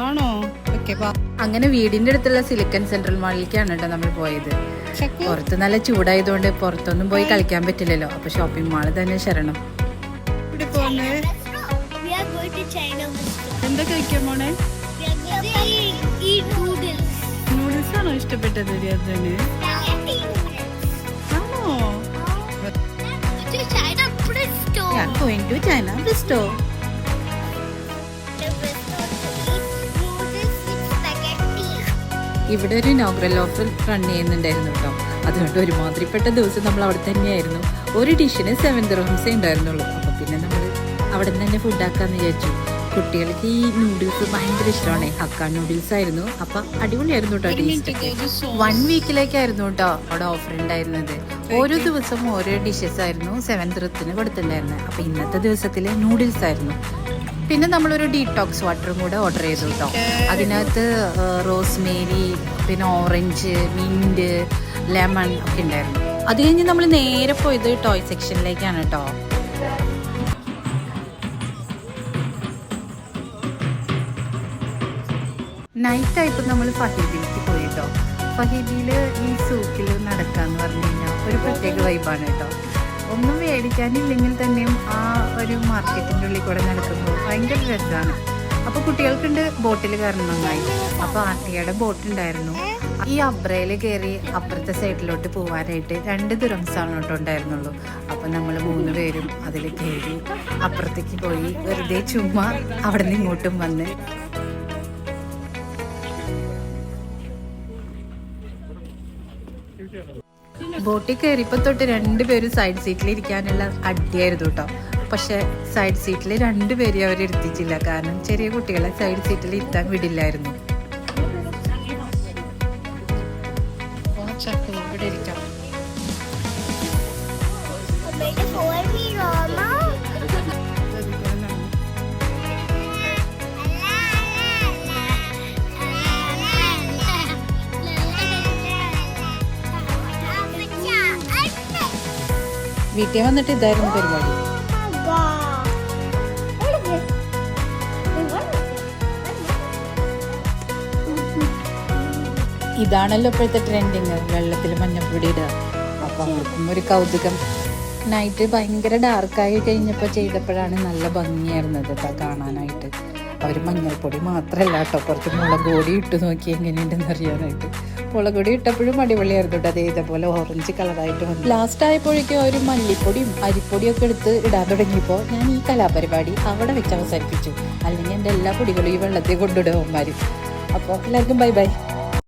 ആണോ? ഓക്കെ. അങ്ങനെ വീടിന്റെ അടുത്തുള്ള സിലിക്കൺ സെൻട്രൽ മാളിലേക്കാണ് കേട്ടോ നമ്മൾ പോയത്. പുറത്ത് നല്ല ചൂടായതുകൊണ്ട് പുറത്തൊന്നും പോയി കളിക്കാൻ പറ്റില്ലല്ലോ. അപ്പൊ ഷോപ്പിംഗ് മാള് തന്നെ ശരണം. എന്താ കഴിക്കാൻ പോണേ? നൂഡിൽസ് ആണോ ഇഷ്ടപ്പെട്ടത്? ആണോ? ഞാൻ going to China Bristo. ഇവിടെ ഒരു ഇനോഗ്രൽ ഓഫർ റൺ ചെയ്യുന്നുണ്ടായിരുന്നു കേട്ടോ. അതുകൊണ്ട് ഒരുമാതിരിപ്പെട്ട ദിവസം നമ്മൾ അവിടെ തന്നെയായിരുന്നു. ഒരു ഡിഷിന് 7 ദിർഹംസേ ഉണ്ടായിരുന്നുള്ളൂ. അപ്പൊ പിന്നെ നമ്മൾ അവിടെ നിന്ന് തന്നെ ഫുഡാക്കാന്ന് വിചാരിച്ചു. കുട്ടികൾക്ക് ഈ നൂഡിൽസ് ഭയങ്കര ഇഷ്ടമാണ്. ഹക്ക നൂഡിൽസ് ആയിരുന്നു. അപ്പൊ അടിപൊളിയായിരുന്നു കേട്ടോ. ടേസ്റ്റ് 1 വീക്കിലേക്കായിരുന്നു കേട്ടോ അവിടെ ഓഫർ ഉണ്ടായിരുന്നത്. ഓരോ ദിവസം ഓരോ ഡിഷസ് ആയിരുന്നു 7 ദിർഹത്തിന് കൊടുത്തിട്ടുണ്ടായിരുന്നത്. അപ്പൊ ഇന്നത്തെ ദിവസത്തില് നൂഡിൽസ് ആയിരുന്നു. പിന്നെ നമ്മളൊരു ഡീടോക്സ് വാട്ടറും കൂടെ ഓർഡർ ചെയ്തു കേട്ടോ. അതിനകത്ത് റോസ്മേരി, പിന്നെ ഓറഞ്ച്, മിന്റ്, ലെമൺ ഒക്കെ ഉണ്ടായിരുന്നു. അത് കഴിഞ്ഞ് നമ്മൾ നേരെ പോയത് ടോയ് സെക്ഷനിലേക്കാണ് കേട്ടോ. നൈറ്റ് ആയപ്പോൾ നമ്മൾ ഫഹീദിലേക്ക് പോയി കേട്ടോ. ഫഹീദിയിൽ ഈ സൂക്കിൽ നടക്കാന്ന് പറഞ്ഞു കഴിഞ്ഞാൽ ഒരു പ്രത്യേക വൈബാണ് കേട്ടോ. ഒന്നും മേടിക്കാനില്ലെങ്കിൽ തന്നെയും ആ ഒരു മാർക്കറ്റിൻ്റെ ഉള്ളിൽ കൂടെ നടക്കുമ്പോൾ ഭയങ്കര രസമാണ്. അപ്പോൾ കുട്ടികൾക്കുണ്ട് ബോട്ടിൽ കയറണമെന്നായി. അപ്പോൾ ആർട്ടിയുടെ ബോട്ടുണ്ടായിരുന്നു. ഈ അബ്രയിൽ കയറി അപ്പുറത്തെ സൈഡിലോട്ട് പോകാനായിട്ട് 2 ദിർഹംസാണ് കേട്ടോ ഉണ്ടായിരുന്നുള്ളൂ. അപ്പോൾ നമ്മൾ 3 പേരും അതിൽ കയറി അപ്പുറത്തേക്ക് പോയി വെറുതെ ചുമ്മാ അവിടെ നിന്ന് ഇങ്ങോട്ടും വന്ന് ബോട്ടിൽ കയറിയപ്പോൾ തൊട്ട് 2 പേരും സൈഡ് സീറ്റിൽ ഇരിക്കാനുള്ള അടിയായിരുന്നു കേട്ടോ. പക്ഷെ സൈഡ് സീറ്റിൽ 2 പേരെ അവർ ഇരുത്തിച്ചില്ല. കാരണം ചെറിയ കുട്ടികളെ സൈഡ് സീറ്റിൽ ഇരുത്താൻ വിടില്ലായിരുന്നു. ഇവിടെ ഇരിക്കാം. വീട്ടിൽ വന്നിട്ട് ഇതായിരുന്നു പരിപാടി. ഇതാണല്ലോ ഇപ്പോഴത്തെ ട്രെൻഡിങ്, വെള്ളത്തിൽ മഞ്ഞപ്പൊടി ഇടുക. അപ്പൊ അവർക്കും ഒരു കൗതുകം. നൈറ്റ് ഭയങ്കര ഡാർക്കായി കഴിഞ്ഞപ്പോൾ ചെയ്തപ്പോഴാണ് നല്ല ഭംഗിയായിരുന്നത് കേട്ടോ കാണാനായിട്ട്. അവർ മഞ്ഞൾപ്പൊടി മാത്രമല്ല കേട്ടോ, കുറച്ച് മുളക് പൊടി ഇട്ട് നോക്കി എങ്ങനെയുണ്ടെന്ന് അറിയാനായിട്ട്. മുളക് പൊടി ഇട്ടപ്പോഴും അടിപൊളിയായിരുന്നു കേട്ടോ. അതേപോലെ ഓറഞ്ച് കളറായിട്ട് വന്നു. ലാസ്റ്റ് ആയപ്പോഴേക്കും ഒരു മല്ലിപ്പൊടിയും അരിപ്പൊടിയും ഒക്കെ എടുത്ത് ഇടാൻ തുടങ്ങിയപ്പോൾ ഞാൻ ഈ കലാപരിപാടി അവിടെ വെച്ച് അവസാനിപ്പിച്ചു. അല്ലെങ്കിൽ എൻ്റെ എല്ലാ പൊടികളും ഈ വെള്ളത്തിൽ കൊണ്ടിടും അവന്മാർ. അപ്പോൾ എല്ലാവർക്കും ബൈ ബൈ.